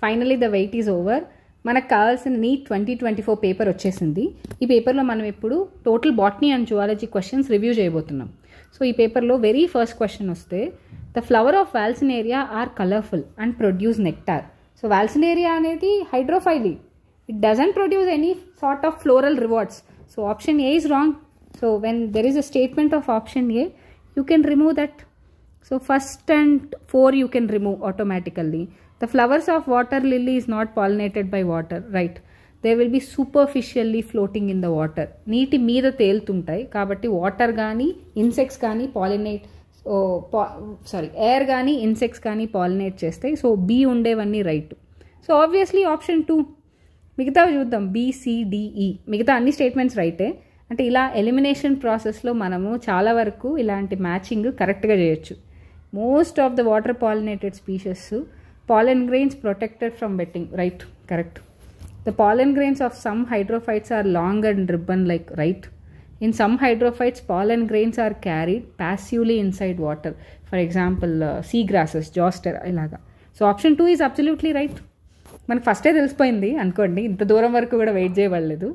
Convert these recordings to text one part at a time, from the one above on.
Finally the wait is over. మనకు కావాల్సిన neat 2024 paper వచ్చేసింది. ఈ పేపర్లో మనం ఇప్పుడు total botany and zoology questions review చేయబోతున్నాం. సో ఈ పేపర్లో వెరీ ఫస్ట్ క్వశ్చన్ వస్తే, the flower of Vallisneria are colourful and produce nectar. So Vallisneria అనేది hydrophily, it doesn't produce any sort of floral rewards. So option A is wrong. So when there is a statement of option A, you can remove that. So first and 4 you can remove automatically. The flowers of water lily is not pollinated by water, right? They will be superficially floating in the water. నీటి మీద తేలుతుంటాయి కాబట్టి water కానీ insects కానీ pollinate air కానీ insects కానీ pollinate చేస్తాయి. So B ఉండేవన్నీ right. So obviously option 2. మిగతా చూద్దాం, BCDE మిగతా అన్ని స్టేట్మెంట్స్ రైటే. అంటే ఇలా ఎలిమినేషన్ ప్రాసెస్లో మనము చాలా వరకు ఇలాంటి మ్యాచింగ్ కరెక్ట్గా చేయొచ్చు. Most of the water pollinated species pollen grains protected from wetting, right? Correct. The pollen grains of some hydrophytes are long and ribbon like, right? In some hydrophytes pollen grains are carried passively inside water. For example, sea grasses, zoster ilaga. So option 2 is absolutely right. మనకు ఫస్టే తెలిసిపోయింది అనుకోండి, ఇంత దూరం వరకు కూడా wait చేయబడలేదు.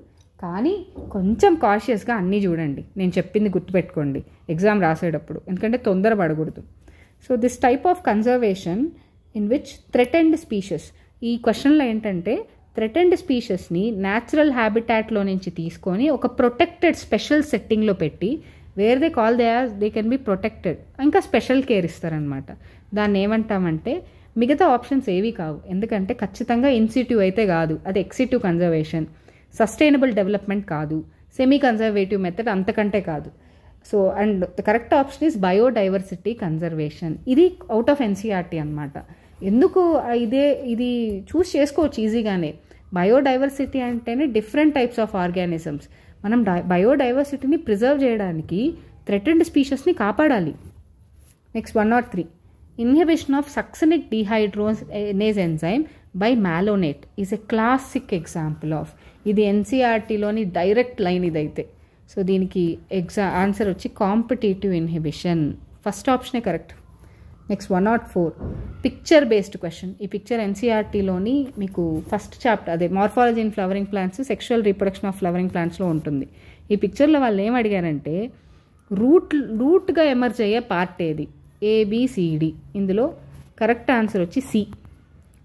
కానీ కొంచెం కాషియస్గా అన్నీ చూడండి, నేను చెప్పింది గుర్తుపెట్టుకోండి ఎగ్జామ్ రాసేటప్పుడు, ఎందుకంటే తొందర పడకూడదు. So this type of conservation in which threatened species, ఈ క్వశ్చన్లో ఏంటంటే థ్రెటెండ్ స్పీషెస్ని న్యాచురల్ హ్యాబిటాట్లో నుంచి తీసుకొని ఒక ప్రొటెక్టెడ్ స్పెషల్ సెట్టింగ్లో పెట్టి where they call they can be protected, ఇంకా స్పెషల్ కేర్ ఇస్తారనమాట. దాన్ని ఏమంటామంటే మిగతా ఆప్షన్స్ ఏవి కావు, ఎందుకంటే ఖచ్చితంగా ఇన్సిట్యూ అయితే కాదు, అది ఎక్సిట్యూ కన్జర్వేషన్, సస్టైనబుల్ డెవలప్మెంట్ కాదు, సెమీ కన్జర్వేటివ్ మెథడ్ అంతకంటే కాదు. So and the correct option is biodiversity conservation. ఇది అవుట్ ఆఫ్ ఎన్సీఆర్టీ అనమాట. ఎందుకు ఇది చూస్ చేసుకోవచ్చు ఈజీగానే. బయోడైవర్సిటీ అంటేనే డిఫరెంట్ టైప్స్ ఆఫ్ ఆర్గానిజమ్స్. మనం బయోడైవర్సిటీని ప్రిజర్వ్ చేయడానికి థ్రెటెండ్ స్పీషెస్ని కాపాడాలి. Next 103. Inhibition of succinic dehydrogenase enzyme by malonate is a classic example of, ఇది ఎన్సీఆర్టీలోని డైరెక్ట్ లైన్ ఇదైతే. సో దీనికి ఆన్సర్ వచ్చి కాంపిటేటివ్ ఇన్హిబిషన్. ఫస్ట్ ఆప్షనే correct. Next 104. Picture based question. ఈ పిక్చర్ ఎన్సీఆర్టీలోని మీకు ఫస్ట్ చాప్టర్, అదే morphology in flowering plants, sexual reproduction of flowering ప్లాంట్స్లో ఉంటుంది. ఈ పిక్చర్లో వాళ్ళు ఏం అడిగారంటే రూట్గా ఎమర్జ్ అయ్యే పార్ట్ ఏది, ABCD. ఇందులో కరెక్ట్ ఆన్సర్ వచ్చి C.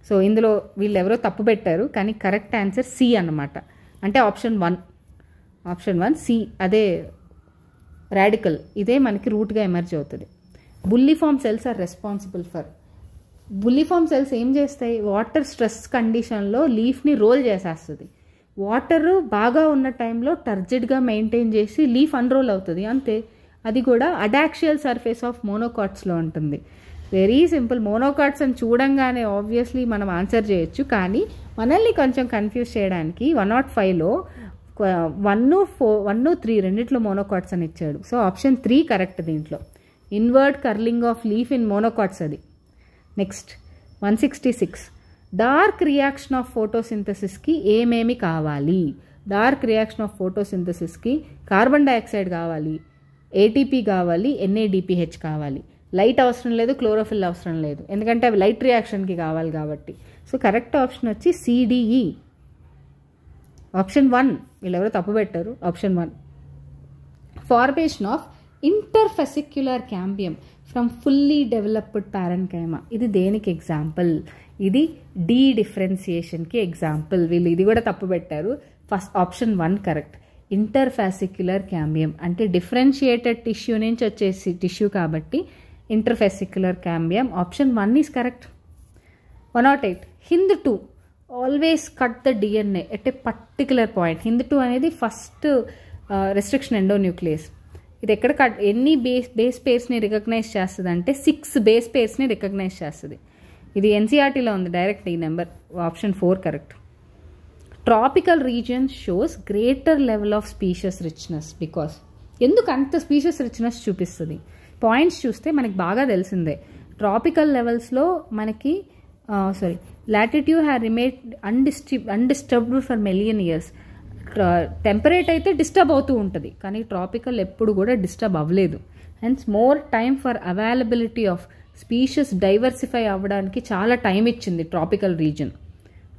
సో ఇందులో వీళ్ళు ఎవరో తప్పు పెట్టారు, కానీ కరెక్ట్ ఆన్సర్ C అన్నమాట. అంటే ఆప్షన్ 1 C, అదే రాడికల్, ఇదే మనకి రూట్గా ఎమర్జ్ అవుతుంది. Bulliform cells are responsible for, bulliform cells ఏం చేస్తాయి, వాటర్ స్ట్రెస్ కండిషన్లో లీఫ్ని రోల్ చేసేస్తుంది. వాటర్ బాగా ఉన్న టైంలో టర్జిడ్గా మెయింటైన్ చేసి లీఫ్ అన్రోల్ అవుతుంది, అంతే. అది కూడా అడాక్సియల్ సర్ఫేస్ ఆఫ్ మోనోకాట్స్లో ఉంటుంది. Very simple. మోనోకాట్స్ అని చూడంగానే ఆబ్వియస్లీ మనం ఆన్సర్ చేయొచ్చు, కానీ మనల్ని కొంచెం కన్ఫ్యూజ్ చేయడానికి 105లో 1, 3 రెండిట్లో మోనోకాట్స్ అని ఇచ్చాడు. సో ఆప్షన్ 3 కరెక్ట్ దీంట్లో. Inward curling of leaf in monocots అది. నెక్స్ట్ 166. డార్క్ రియాక్షన్ ఆఫ్ ఫోటోసింథసిస్కి ఏమేమి కావాలి? డార్క్ రియాక్షన్ ఆఫ్ ఫోటోసింథసిస్కి కార్బన్ డైఆక్సైడ్ కావాలి, ATP కావాలి, NADPH కావాలి. లైట్ అవసరం లేదు, క్లోరోఫిల్ అవసరం లేదు, ఎందుకంటే అవి లైట్ రియాక్షన్కి కావాలి కాబట్టి. సో కరెక్ట్ ఆప్షన్ వచ్చి CDE. ఆప్షన్ 1 వీళ్ళెవరో తప్పు పెట్టారు. Option 1. Formation of interfascicular cambium from fully developed parenchyma, ఇది దేనికి ఎగ్జాంపుల్? ఇది డిఫరెన్సియేషన్కి ఎగ్జాంపుల్. వీళ్ళు ఇది కూడా తప్పు పెట్టారు. First option 1 correct. Interfascicular cambium అంటే డిఫరెన్షియేటెడ్ టిష్యూ నుంచి వచ్చేసి టిష్యూ కాబట్టి interfascicular cambium. Option 1 is correct. 108. HindII always cut the DNA at a particular point. HindII అనేది ఫస్ట్ రెస్ట్రిక్షన్ ఎండోన్యూక్లియస్. ఇది ఎక్కడ ఎన్ని బేస్ పేర్స్ని రికగ్నైజ్ చేస్తుంది అంటే 6 బేస్ పేర్స్ని రికగ్నైజ్ చేస్తుంది. ఇది ఎన్సీఆర్టీలో ఉంది డైరెక్ట్ ఈ number. Option 4 correct. Tropical regions shows greater level of spacious richness because, ఎందుకు అంత స్పీషియస్ రిచ్నెస్ చూపిస్తుంది? పాయింట్స్ చూస్తే మనకి బాగా తెలిసిందే. ట్రాపికల్ లెవెల్స్లో మనకి latitude have remain undisturbed for million years. Temperate అయితే డిస్టర్బ్ అవుతూ ఉంటుంది, కానీ ట్రాపికల్ ఎప్పుడు కూడా డిస్టర్బ్ అవ్వలేదు. Hence more time for availability of species diversify అవ్వడానికి చాలా టైం ఇచ్చింది tropical region.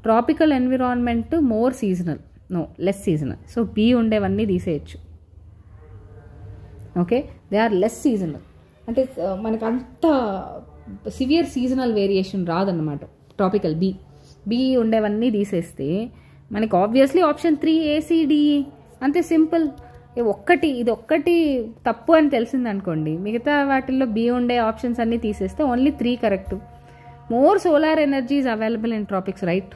Tropical environment more seasonal, no less seasonal. So B ఉండేవన్నీ తీసేయచ్చు. Okay, they are less seasonal. అంటే మనకు అంత సివియర్ సీజనల్ వేరియేషన్ రాదన్నమాట. ట్రాపికల్ బి ఉండేవన్నీ తీసేస్తే మనకి ఆబ్వియస్లీ ఆప్షన్ 3 ACDE అంతే సింపుల్. ఇది ఒక్కటి తప్పు అని తెలిసింది అనుకోండి, మిగతా వాటిల్లో బి ఉండే ఆప్షన్స్ అన్నీ తీసేస్తే only 3 correct. More solar energy is available in tropics, right?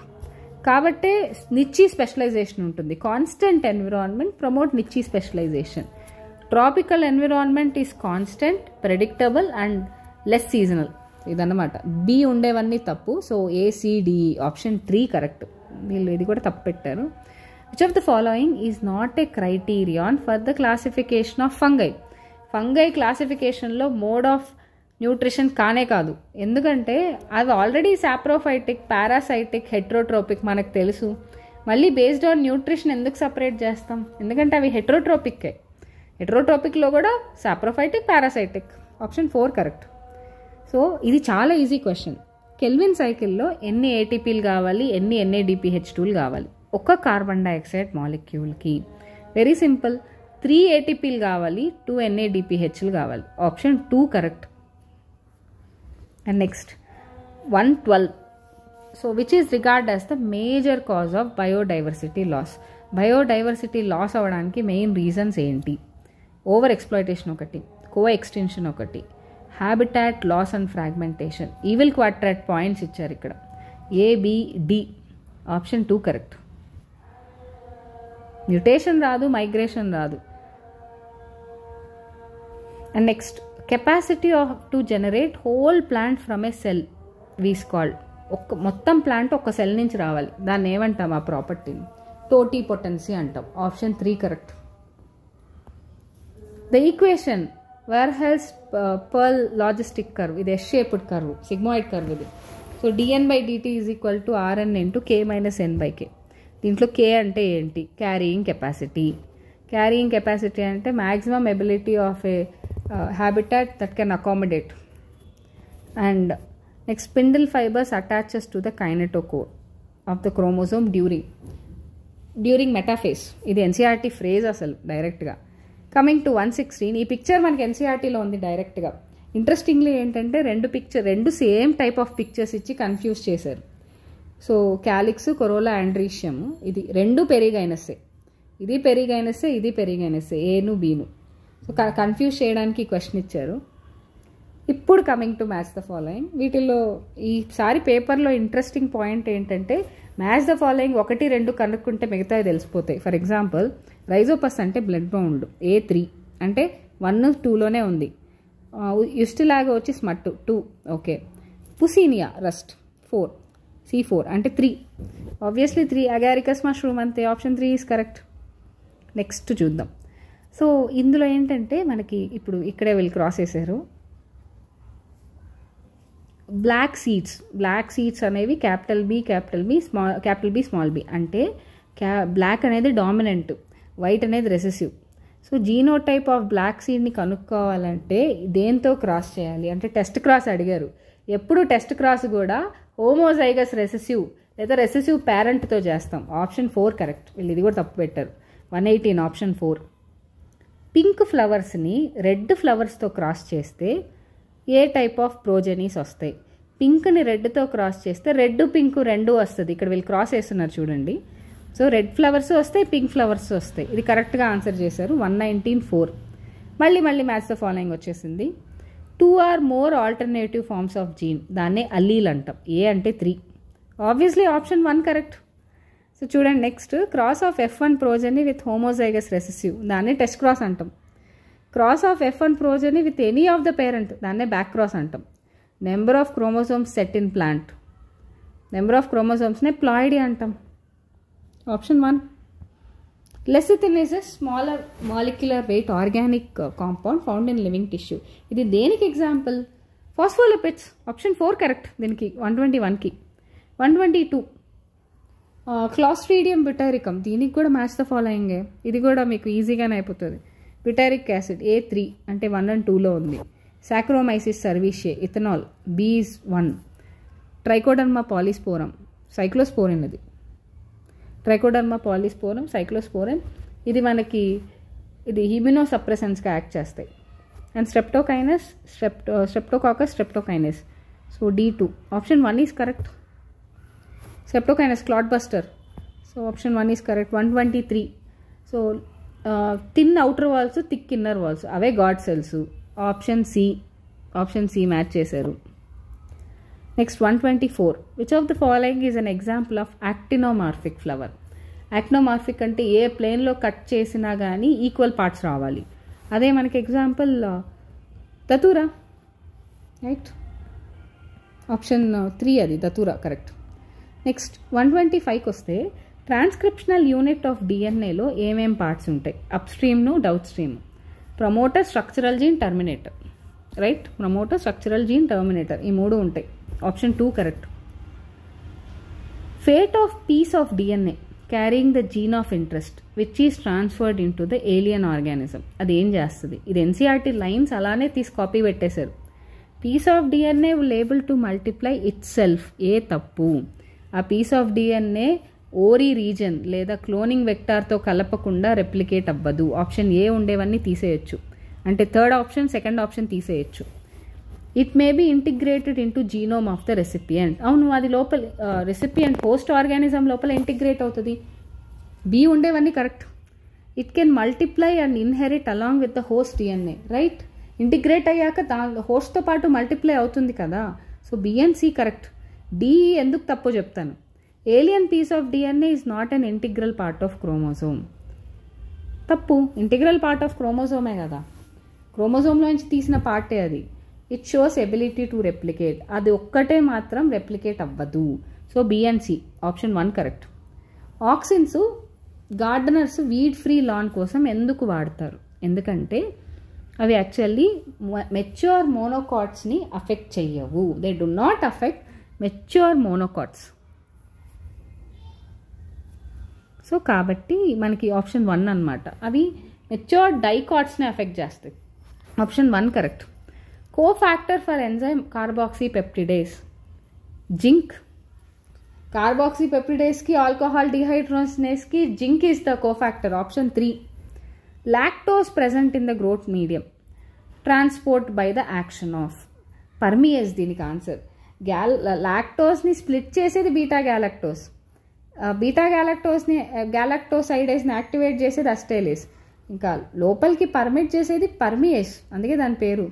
కాబట్టే నిచ్చీ స్పెషలైజేషన్ ఉంటుంది. Constant environment promote niche specialisation. Tropical environment is constant, predictable and less seasonal. ఇదన్నమాట. బి ఉండేవన్నీ తప్పు. So ACDE option 3 correct. వీళ్ళు ఇది కూడా తప్పు పెట్టారు. Which of the following is not a criterion for the classification of fungi? Fungi క్లాసిఫికేషన్లో mode of nutrition కానే కాదు. ఎందుకంటే అవి ఆల్రెడీ సాప్రోఫైటిక్, పారాసైటిక్, హెట్రోట్రోపిక్ మనకు తెలుసు. మళ్ళీ బేస్డ్ ఆన్ న్యూట్రిషన్ ఎందుకు సపరేట్ చేస్తాం? ఎందుకంటే అవి హెట్రోట్రోపిక్కే. హెట్రోట్రోపిక్లో కూడా saprophytic, parasitic. Option 4 correct. So ఇది చాలా ఈజీ క్వశ్చన్. కెల్విన్ సైకిల్లో ఎన్ని ATPలు కావాలి, ఎన్ని NADPH2లు కావాలి ఒక కార్బన్ డైఆక్సైడ్ మాలిక్యూల్కి? Very simple. 3 ATPలు కావాలి, 2 NADPHలు కావాలి. Option 2 correct. And next 112. So which is regard as the major cause of biodiversity loss? Biodiversity loss అవ్వడానికి మెయిన్ రీజన్స్ ఏంటి? ఓవర్ ఎక్స్ప్లాయిటేషన్ ఒకటి, కో ఎక్స్టెన్షన్ ఒకటి, habitat loss and fragmentation. Evil quartet points ఇచ్చారు ఇక్కడ. ABD option 2 correct. మ్యూటేషన్ రాదు, migration రాదు. And next capacity to generate whole plant from A cell is called. మొత్తం plant ఒక cell నుంచి రావాలి, దాన్ని ఏమంటాం ఆ ప్రాపర్టీని? టోటిపోటెన్సీ అంటాం. Option 3 correct. The equation Verhulst Pearl logistic curve, ఇది S-shaped కర్వ్, సిగ్మాయిడ్ కర్వ్ ఇది. So dN/dt is equal to Rn into K minus N/K. దీంట్లో K అంటే ఏంటి? Carrying capacity. క్యారీయింగ్ కెపాసిటీ అంటే maximum ability of a habitat that can accommodate. And next spindle fibres attaches to the kinetochore of the chromosome during metaphase. ఇది NCERT phrase అసలు డైరెక్ట్గా. Coming to 116, ఈ picture మనకి NCERTలో ఉంది డైరెక్ట్గా. ఇంట్రెస్టింగ్లీ ఏంటంటే రెండు సేమ్ టైప్ ఆఫ్ పిక్చర్స్ ఇచ్చి కన్ఫ్యూజ్ చేశారు. సో క్యాలిక్స్, కొరోలా, ఆండ్రీషియం, ఇది రెండు పెరిగైనస్సే. ఇది పెరిగైనస్సే, ఇది పెరిగైనస్సే, ఏను బీను. సో కన్ఫ్యూజ్ చేయడానికి క్వశ్చన్ ఇచ్చారు. ఇప్పుడు coming to match the following. వీటిల్లో ఈసారి పేపర్లో ఇంట్రెస్టింగ్ పాయింట్ ఏంటంటే మ్యాచ్ ద ఫాలోయింగ్ 1, 2 కనుక్కుంటే మిగతావి తెలిసిపోతాయి. ఫర్ ఎగ్జాంపుల్ రైజోపస్ అంటే బ్లడ్ బౌండ్, A3 అంటే 1, 2లోనే ఉంది. యుస్టిలాగా వచ్చి స్మట్ 2, ఓకే. పుసీనియా రస్ట్ 4, C4 అంటే 3. ఆబ్వియస్లీ 3. అగారికస్ మష్రూమ్ అంతే. Option 3 is correct. నెక్స్ట్ చూద్దాం. సో ఇందులో ఏంటంటే మనకి ఇప్పుడు ఇక్కడే వీళ్ళు క్రాస్ చేశారు. బ్లాక్ సీడ్స్ అనేవి క్యాపిటల్ B స్మాల్ b అంటే బ్లాక్ అనేది డామినెంట్, వైట్ అనేది recessive. So genotype of black సీడ్ని కనుక్కోవాలంటే దేంతో క్రాస్ చేయాలి అంటే టెస్ట్ క్రాస్ అడిగారు. ఎప్పుడు టెస్ట్ క్రాస్ కూడా హోమోజైగస్ రెసెసివ్ లేదా రెసెసివ్ పేరెంట్తో చేస్తాం. Option 4 correct. వీళ్ళు ఇది కూడా తప్పు పెట్టారు. 118 ఆప్షన్ 4. పింక్ ఫ్లవర్స్ని రెడ్ ఫ్లవర్స్తో క్రాస్ చేస్తే ఏ టైప్ ఆఫ్ ప్రోజెనీస్ వస్తాయి? పింక్ని రెడ్తో క్రాస్ చేస్తే రెడ్, పింక్ రెండు వస్తుంది. ఇక్కడ వీళ్ళు క్రాస్ వేస్తున్నారు చూడండి. సో రెడ్ ఫ్లవర్స్ వస్తాయి, పింక్ ఫ్లవర్స్ వస్తాయి. ఇది కరెక్ట్గా ఆన్సర్ చేశారు. 119 4. మళ్ళీ మ్యాచ్ ద ఫాలోయింగ్ వచ్చేసింది. 2 or more alternative forms of gene, దాన్నే అల్లీల్ అంటాం. ఏ అంటే 3. Obviously option 1 correct. సో చూడండి next cross of F1 progeny with homozygous recessive, దాన్నే టెస్ట్ క్రాస్ అంటాం. Cross of F1 progeny with any of the parent, దాన్నే back cross అంటాం. Number of chromosomes set in plant, number of క్రోమోజోమ్స్నే ploidy అంటాం. Option 1. Lecithin is a smaller molecular weight organic compound found in living tissue. ఇది దేనికి example? Phospholipids. Option 4 correct. దీనికి 121కి. 122 Clostridium బ్యూటైరికమ్, దీనికి కూడా match the ఫాలోయింగే. ఇది కూడా మీకు ఈజీగానే అయిపోతుంది. బ్యూటైరిక్ యాసిడ్ A3 అంటే 1 and 2లో ఉంది. Saccharomyces cerevisiae, ethanol B is 1. Trichoderma polysporum cyclosporin ఇది. Trichoderma polysporum, cyclosporin. ఇది మనకి ఇమ్యూనోసప్రెసెంట్స్గా యాక్ట్ చేస్తాయి. And streptokinase, Streptococcus streptokinase. So D2. Option 1 is correct. Streptokinase clot buster. So option 1 is correct. 123. So thin outer walls, thick inner walls, అవే guard cells. Option C match చేశారు. Next 124. Which of the following is an example of actinomorphic flower? Actinomorphic అంటే ఏ ప్లేన్లో cut చేసినా కానీ equal parts రావాలి. అదే మనకి example దతూరా, right? Option 3 అది దతూరా కరెక్ట్. నెక్స్ట్ 125కి వస్తే ట్రాన్స్క్రిప్షనల్ యూనిట్ ఆఫ్ డిఎన్ఏలో ఏమేం పార్ట్స్ ఉంటాయి? అప్ స్ట్రీమ్ను, down stream. Promoter, structural gene, terminator, right? Promoter, structural gene, terminator, ఈ 3 ఉంటాయి. Option 2 correct. Fate of piece of DNA carrying the gene of interest which is transferred into the alien organism. అది ఏం చేస్తుంది? ఇది NCERT lines అలానే తీసి copy పెట్టేశారు. Piece of DNA will able to multiply itself. A తప్పు. ఆ piece of DNA ori region లేదా క్లోనింగ్ వెక్టార్తో కలపకుండా రెప్లికేట్ అవ్వదు. ఆప్షన్ ఏ ఉండేవన్నీ తీసేయచ్చు. అంటే థర్డ్ ఆప్షన్, సెకండ్ ఆప్షన్ తీసేయచ్చు. It may be integrated into genome of the recipient. అవును, అది లోపల రెసిపియంట్ హోస్ట్ ఆర్గానిజం లోపల ఇంటిగ్రేట్ అవుతుంది. బి ఉండేవన్నీ correct. It can multiply and inherit along with the host DNA, right? Integrate అయ్యాక హోస్ట్తో పాటు మల్టిప్లై అవుతుంది కదా. So B and C correct. D ఎందుకు తప్పో చెప్తాను. Alien piece of DNA is not an integral part of chromosome. తప్పు. Integral part of క్రోమోజోమే కదా, క్రోమోజోమ్లోంచి తీసిన పార్టే అది. It shows ability to replicate. అది ఒక్కటే మాత్రం రెప్లికేట్ అవ్వదు. So B and C. Option 1 correct. Auxins gardeners weed free lawn కోసం ఎందుకు వాడతారు? ఎందుకంటే అవి యాక్చువల్లీ మెచ్యూర్ మోనోకాట్స్ని అఫెక్ట్ చెయ్యవు. They do not affect mature monocots. So కాబట్టి మనకి ఆప్షన్ 1 అనమాట. అవి మెచ్యూర్ డైకాట్స్ని అఫెక్ట్ చేస్తాయి. Option 1 correct. Cofactor for enzyme carboxypeptidase. Zinc. కార్బాక్సీపెప్టిడేస్కి, ఆల్కహాల్ డిహైడ్రోజినేస్కి zinc is the cofactor. Option 3. Lactose present in the growth medium. Transport by the action of. Permease దీనికి answer. లాక్టోస్ని స్ప్లిట్ చేసేది బీటా గ్యాలక్టోస్. బీటా గ్యాలక్టోసైడేస్ని activate చేసేది అస్టేలేస్. ఇంకా లోపలికి పర్మిట్ చేసేది పర్మియేస్, అందుకే దాని పేరు.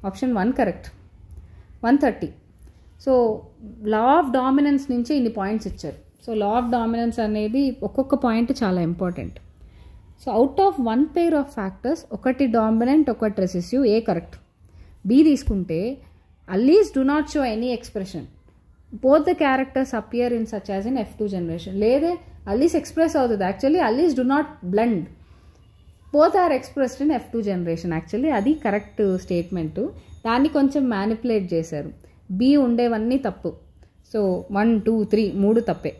Option 1 correct. 130. So law of dominance నుంచి ఇన్ని పాయింట్స్ ఇచ్చారు. సో లా ఆఫ్ డామినెన్స్ అనేది ఒక్కొక్క పాయింట్ చాలా important. So out of 1 pair of factors ఒకటి డామినెంట్, ఒకటి రెసెసివ్. A correct. బి తీసుకుంటే alleles do not show any expression. Both the characters appear in such as in F2 generation. లేదే alleles express అవుతుంది. Actually alleles do not blend. Both are expressed in F2 generation. Actually అది correct statement. దాన్ని కొంచెం manipulate చేశారు. B ఉండేవన్నీ తప్పు. So 1, 2, 3 3 తప్పే.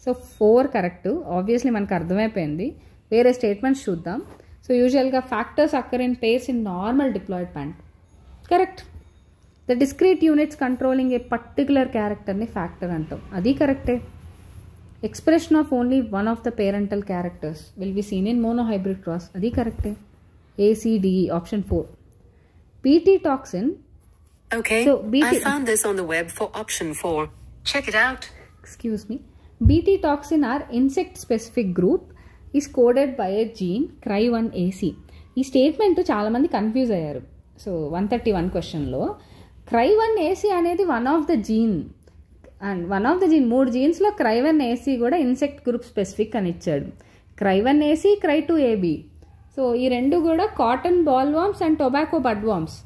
So 4 correct. Obviously మనకు అర్థమైపోయింది. వేరే స్టేట్మెంట్స్ చూద్దాం. సో యూజువల్గా factors occur in pairs in normal diploid plant. Correct. The discrete units controlling a particular క్యారెక్టర్ని ఫ్యాక్టర్ అంటాం. అది కరెక్టే. Expression of only one of the parental characters will be seen in monohybrid cross. Adi correct. A, C, D, E. Option 4. Bt toxin. Okay. So I found this on the web for option 4. Check it out. Excuse me. Bt toxin are insect specific group is coded by a gene Cry1AC. ఈ statement చాలా మంది confuse అయ్యారు. So 131 క్వశ్చన్లో Cry1AC అనేది one of the gene. And one of the gene 3 జీన్స్లో Cry1AC కూడా insect group specific అని ఇచ్చాడు. Cry1AC, Cry2AB. సో ఈ 2 కూడా cotton boll worms and tobacco bud worms.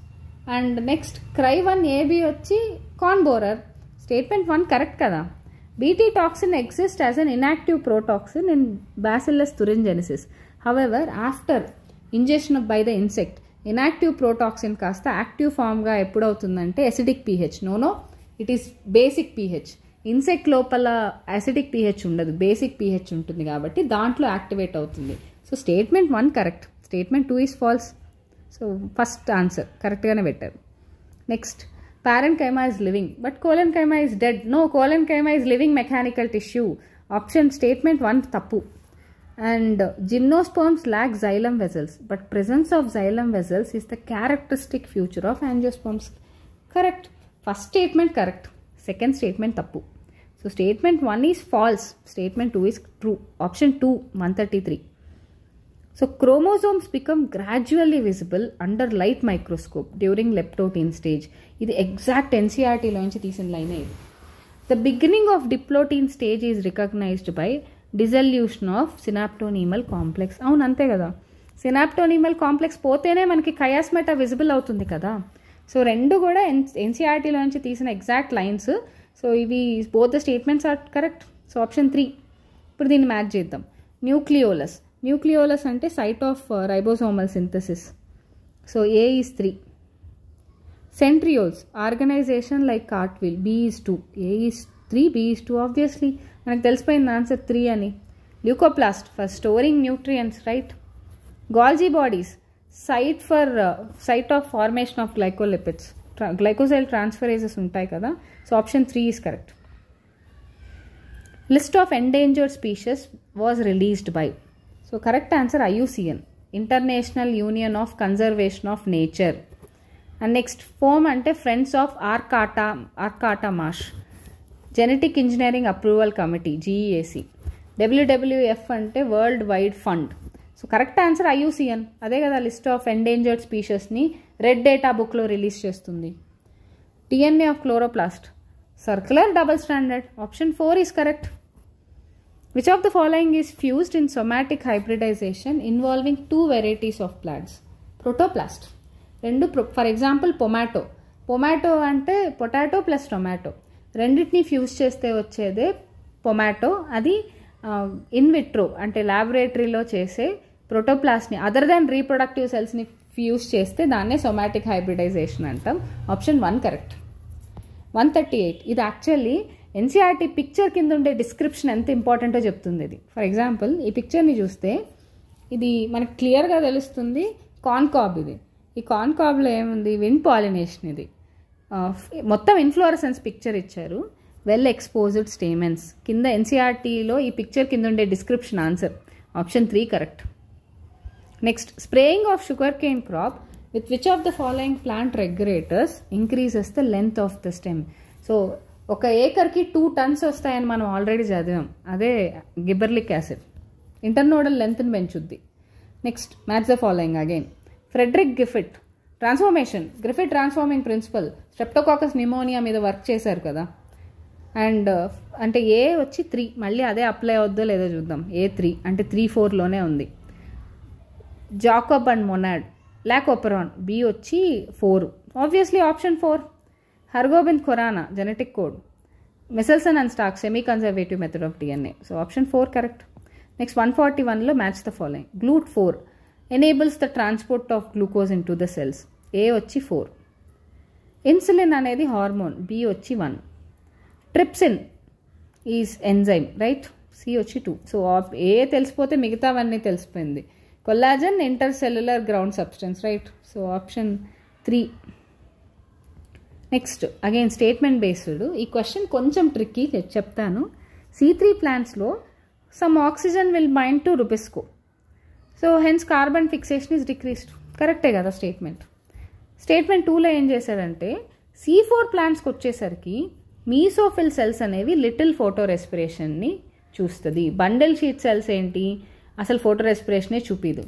And next Cry1AB వచ్చి కార్న్ బోరర్. స్టేట్మెంట్ 1 కరెక్ట్ కదా. BT toxin exist as an inactive protoxin in Bacillus thuringiensis. However after injection by the insect inactive protoxin కాస్త active ఫామ్గా ఎప్పుడవుతుందంటే acidic pH. No it is basic pH. Insect లోపల acidic pH ఉండదు, basic pH ఉంటుంది కాబట్టి దాంట్లో activate అవుతుంది. So statement 1 correct. Statement 2 is falls. So first answer కరెక్ట్గానే పెట్టారు. Next Parenchyma is living, but collenchyma is dead. No, collenchyma is living mechanical tissue. Option statement 1 tappu. And gymnosperms lack xylem vessels, but presence of xylem vessels is the characteristic feature of angiosperms. Correct. First statement correct. Second statement tappu. So statement 1 is false. Statement 2 is true. Option 2, 133. So chromosomes become gradually visible under light microscope during leptotein stage. ఇది exact ఎన్సీఆర్టీలోంచి తీసిన లైనే ఇది. The beginning of diplotein stage is recognized by dissolution of synaptonemal complex. అవును అంతే కదా, సినాప్టోనిమల్ complex పోతేనే మనకి కయాస్మెటా visible అవుతుంది కదా. సో రెండు కూడా ఎన్సీఆర్టీలోంచి తీసిన ఎగ్జాక్ట్ లైన్స్. సో ఇవి both the statements are correct. So option 3. ఇప్పుడు దీన్ని మ్యాచ్ చేద్దాం. న్యూక్లియోలస్. న్యూక్లియోలస్ అంటే site of ribosomal synthesis. So A is 3. Centrioles organisation like cartwheel. B is 2. A is 3, B is 2. Obviously మనకు తెలిసిపోయింది answer 3 అని. Leucoplast for storing nutrients, right. Golgi bodies site of formation of glycolipids. Glycosyl transferases ఉంటాయి కదా. So option 3 is correct. List of endangered species was released by. So correct answer IUCN, International Union of Conservation of Nature. And next FOAM అంటే friends of Arcata Marsh. Genetic engineering approval committee GEAC. WWF అంటే world wide fund. So correct answer IUCN. అదే కదా list of endangered స్పీషీస్ని red data బుక్లో release చేస్తుంది. DNA of chloroplast circular double stranded. Option 4 is correct. Which of the following is fused in somatic hybridization involving 2 varieties of plants? Protoplast. రెండు for example పొమాటో అంటే potato plus tomato రెండింటిని fuse చేస్తే వచ్చేదే పొమాటో. అది in vitro అంటే ల్యాబొరేటరీలో చేసే ప్రోటోప్లాస్ట్ని other than reproductive సెల్స్ని fuse చేస్తే దాన్నే సొమాటిక్ హైబ్రిడైజేషన్ అంటాం. Option 1 correct. 138. ఇది యాక్చువల్లీ ఎన్సీఆర్టీ పిక్చర్ కింద ఉండే డిస్క్రిప్షన్ ఎంత ఇంపార్టెంటో చెప్తుంది ఇది. ఫర్ ఎగ్జాంపుల్ ఈ పిక్చర్ని చూస్తే ఇది మనకు క్లియర్గా తెలుస్తుంది కాన్కాబ్. ఇది ఈ కాన్కాబ్లో ఏముంది, విండ్ పాలినేషన్. ఇది మొత్తం ఇన్ఫ్లోరసెన్స్ పిక్చర్ ఇచ్చారు. వెల్ ఎక్స్పోజ్డ్ స్టేమెన్స్ కింద ఎన్సీఆర్టీలో ఈ పిక్చర్ కింద ఉండే description answer. Option 3 correct. Next spraying of sugar cane crop with which of the following plant regulators increases the length of the stem. So ఒక ఏకర్కి 2 టన్స్ వస్తాయని మనం ఆల్రెడీ చదివాం. అదే గిబర్లిక్ యాసిడ్ ఇంటర్నోడల్ లెంత్ని పెంచుద్ది. Next match the following again. Frederick Griffith transforming principle streptococcus pneumonia మీద work చేశారు కదా. అండ్ అంటే ఏ వచ్చి 3, మళ్ళీ అదే అప్లై అవుద్దో లేదో చూద్దాం. A3 అంటే 3-4లోనే ఉంది. Jacob and Monod lac operon. B వచ్చి 4. Obviously option 4. Hargobind Khorana genetic code. Meselson and Stahl semi conservative method of DNA. So option 4 correct. Next 141లో match the following. GLUT4 enables the transport of glucose into the cells. A వచ్చి 4. Insulin అనేది hormone. B వచ్చి 1. Trypsin is enzyme, right. C వచ్చి 2. So A తెలిసిపోతే మిగతావన్నీ తెలిసిపోయింది. Collagen intercellular ground substance, right. So option 3. Next again statement based. ఈ question కొంచెం tricky చెప్తాను. C3 ప్లాంట్స్లో some oxygen will bind to rubisco. So hence carbon fixation is decreased. కరెక్టే కదా స్టేట్మెంట్. స్టేట్మెంట్ 2లో ఏం చేశాడంటే C4 ప్లాంట్స్కి వచ్చేసరికి మీసోఫిల్ సెల్స్ అనేవి లిటిల్ ఫోటో రెస్పిరేషన్ని చూస్తుంది. బండిల్ షీట్ సెల్స్ ఏంటి, అసలు ఫోటో రెస్పిరేషనే చూపిదు.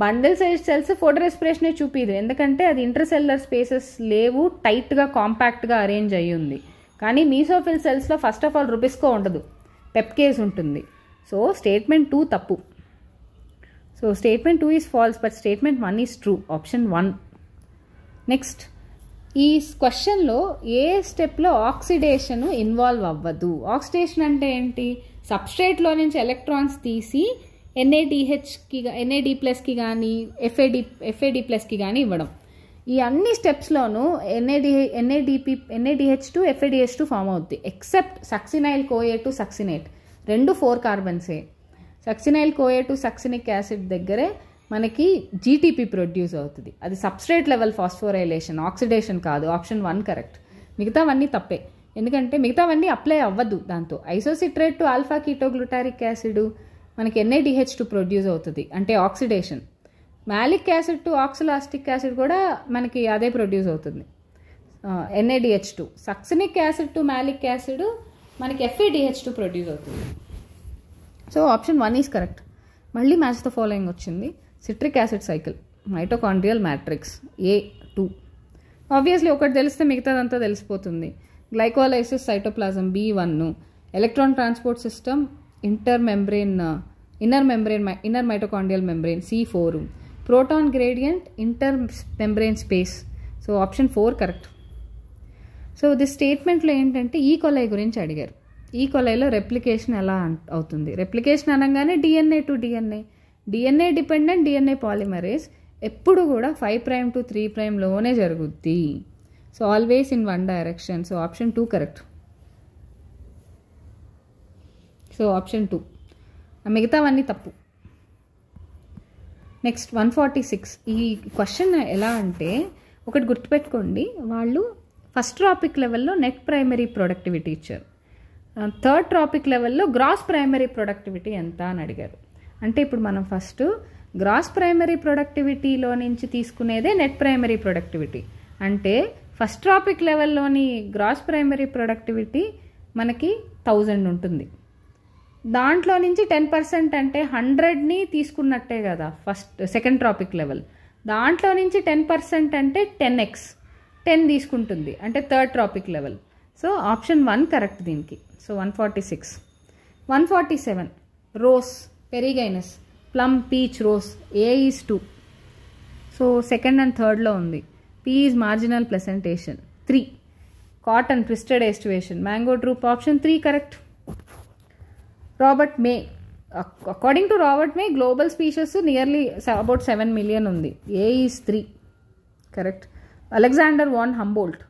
బండిల్ సైజ్ సెల్స్ ఫోటో రెస్పిరేషనే చూపిదు, ఎందుకంటే అది ఇంటర్సెల్యులర్ స్పేసెస్ లేవు, టైట్గా కాంపాక్ట్గా అరేంజ్ అయ్యి ఉంది. కానీ మీసోఫిల్ సెల్స్లో ఫస్ట్ ఆఫ్ ఆల్ రుబిస్కో ఉండదు, పెప్కేజ్ ఉంటుంది. సో స్టేట్మెంట్ 2 తప్పు. So statement 2 is false, but statement 1 is true. Option 1. Next ఈ క్వశ్చన్లో ఏ స్టెప్లో ఆక్సిడేషన్ ఇన్వాల్వ్ అవ్వదు. ఆక్సిడేషన్ అంటే ఏంటి, సబ్స్ట్రేట్లో నుంచి ఎలక్ట్రాన్స్ తీసి NAD+కి కానీ FAD+కి కానీ ఇవ్వడం. ఈ అన్ని స్టెప్స్లోనూ NADH2 FADH2 ఫామ్ అవుద్ది, ఎక్సెప్ట్ సక్సినైల్ CoA2 సక్సినేట్. 2 4 కార్బన్సే. సక్సినైల్ CoA2 సక్సినిక్ యాసిడ్ దగ్గరే మనకి GTP ప్రొడ్యూస్ అవుతుంది. అది సబ్స్ట్రేట్ లెవెల్ ఫాస్ఫోరైలేషన్, ఆక్సిడేషన్ కాదు. Option 1 correct. మిగతావన్నీ తప్పే, ఎందుకంటే మిగతావన్నీ అప్లై అవ్వద్దు. దాంతో isocitrate to alpha ketoglutaric acid మనకి NADH2 ప్రొడ్యూస్ అవుతుంది, అంటే oxidation. Malic acid to oxaloacetic acid కూడా మనకి అదే ప్రొడ్యూస్ అవుతుంది, NADH2. Succinic acid to malic acid మనకి FADH2 ప్రొడ్యూస్ అవుతుంది. So option 1 is correct. మళ్ళీ మ్యాచ్ ద ఫాలోయింగ్ వచ్చింది. Citric acid cycle, mitochondrial matrix A2. Obviously ఒకటి తెలిస్తే మిగతాదంతా తెలిసిపోతుంది. Glycolysis cytoplasm B1, electron transport system inner mitochondrial membrane C4, proton gradient inter membrane space. So option 4 correct. So this స్టేట్మెంట్లో ఏంటంటే E coli గురించి అడిగారు. ఈకోలైలో replication ఎలా అవుతుంది? రెప్లికేషన్ అనగానే DNA to DNA dependent DNA polymerase ఎప్పుడు కూడా 5' to 3'లోనే జరుగుద్ది. So always in one direction. So option 2 correct. So option 2, మిగతావన్నీ తప్పు. నెక్స్ట్ 146. ఈ క్వశ్చన్ ఎలా అంటే ఒకటి గుర్తుపెట్టుకోండి, వాళ్ళు ఫస్ట్ టాపిక్ లెవెల్లో నెట్ ప్రైమరీ ప్రొడక్టివిటీ ఇచ్చారు, థర్డ్ టాపిక్ లెవెల్లో గ్రాస్ ప్రైమరీ ప్రొడక్టివిటీ ఎంత అని అడిగారు. అంటే ఇప్పుడు మనం ఫస్ట్ గ్రాస్ ప్రైమరీ ప్రొడక్టివిటీలో నుంచి తీసుకునేదే నెట్ ప్రైమరీ ప్రొడక్టివిటీ. అంటే ఫస్ట్ టాపిక్ లెవెల్లోని గ్రాస్ ప్రైమరీ ప్రొడక్టివిటీ మనకి 1000 ఉంటుంది. దాంట్లో నుంచి 10% అంటే 100ని తీసుకున్నట్టే కదా సెకండ్ టాపిక్ లెవెల్. దాంట్లో నుంచి 10% అంటే 10x 10 తీసుకుంటుంది, అంటే third trophic level. So option 1 correct దీనికి. So 146. 147. Rose, perigynous, plum, peach, rose. A is 2. So second and థర్డ్లో ఉంది. P is marginal placentation. 3. Cotton, twisted aestivation, mango drupe. Option 3 correct. Robert May, according to Robert May global species nearly about 7 million ఉంది. A is 3 correct. Alexander von Humboldt.